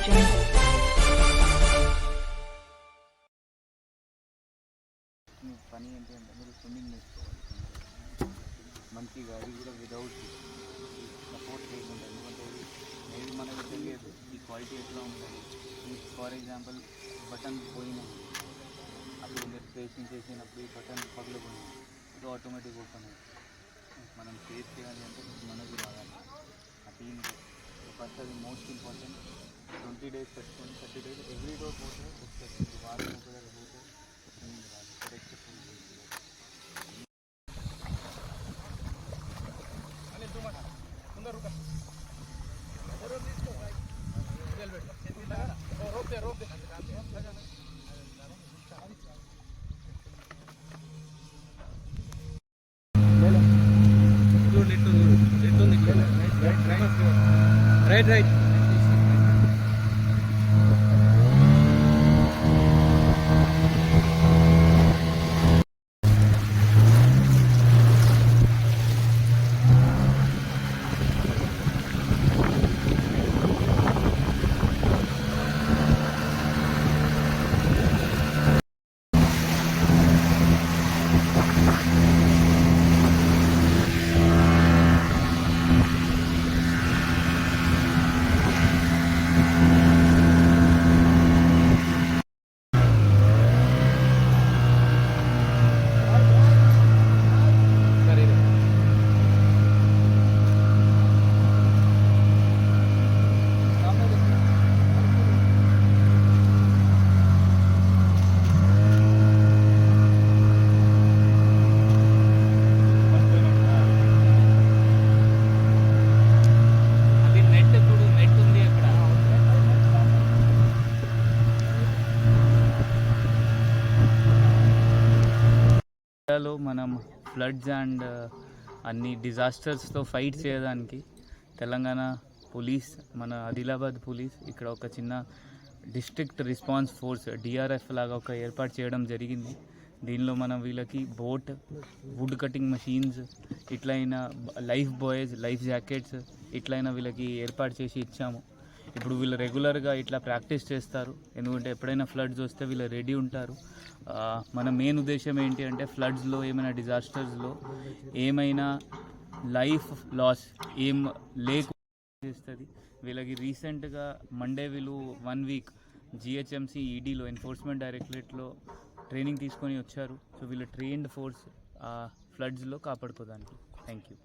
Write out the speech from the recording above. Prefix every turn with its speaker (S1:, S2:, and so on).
S1: పని ఏంటంటే మీరు స్విమ్మింగ్ నేర్చుకోవాలి మంచిగా, అది కూడా వితౌట్ సపోర్ట్ చేయకుండా. ఎందుకంటే ఏది మనకు తెలియదు ఈ క్వాలిటీ ఎట్లా ఉంటుంది. ఫర్ ఎగ్జాంపుల్ బటన్ పోయినా, అప్పుడు మీరు ప్లేసింగ్ చేసినప్పుడు ఈ బటన్ పగిలిపోయినా ఇది ఆటోమేటిక్ ఓపెన్ అవుతుంది. మనం సేఫ్ చేయాలి అంటే మనకు రావాలి ఆ టీమ్కి. ఫస్ట్ అది మోస్ట్ ఇంపార్టెంట్. 20 days పెట్టుకొని 30 days ఎవ్రీ డోర్ పోతే వస్తుంది. వారం పోతే స్విమ్మింగ్ రాదు. Correct
S2: right.
S1: ఇండియాలో మనం ఫ్లడ్స్ అండ్ అన్ని డిజాస్టర్స్తో ఫైట్ చేయడానికి తెలంగాణ పోలీస్, మన ఆదిలాబాద్ పోలీస్ ఇక్కడ ఒక చిన్న డిస్ట్రిక్ట్ రెస్పాన్స్ ఫోర్స్ డిఆర్ఎఫ్ లాగా ఒక ఏర్పాటు చేయడం జరిగింది. దీనిలో మనం వీళ్ళకి బోట్, వుడ్ కటింగ్ మషీన్స్, ఇట్లయినా లైఫ్ బాయ్స్, లైఫ్ జాకెట్స్ ఇట్లయినా వీళ్ళకి ఏర్పాటు చేసి ఇచ్చాము. ఇప్పుడు వీళ్ళు రెగ్యులర్గా ఇట్లా ప్రాక్టీస్ చేస్తారు. ఎందుకంటే ఎప్పుడైనా ఫ్లడ్స్ వస్తే వీళ్ళు రెడీ ఉంటారు. మన మెయిన్ ఉద్దేశం ఏంటి అంటే ఫ్లడ్స్లో ఏమైనా డిజాస్టర్స్లో ఏమైనా లైఫ్ లాస్ ఏం చేస్తుంది. వీళ్ళకి రీసెంట్గా మండే వీళ్ళు 1 week GHMC EDలో ఎన్ఫోర్స్మెంట్ డైరెక్టరేట్లో ట్రైనింగ్ తీసుకొని వచ్చారు. సో వీళ్ళు ట్రైన్డ్ ఫోర్స్ ఫ్లడ్స్లో కాపాడుకోవడానికి. Thank you.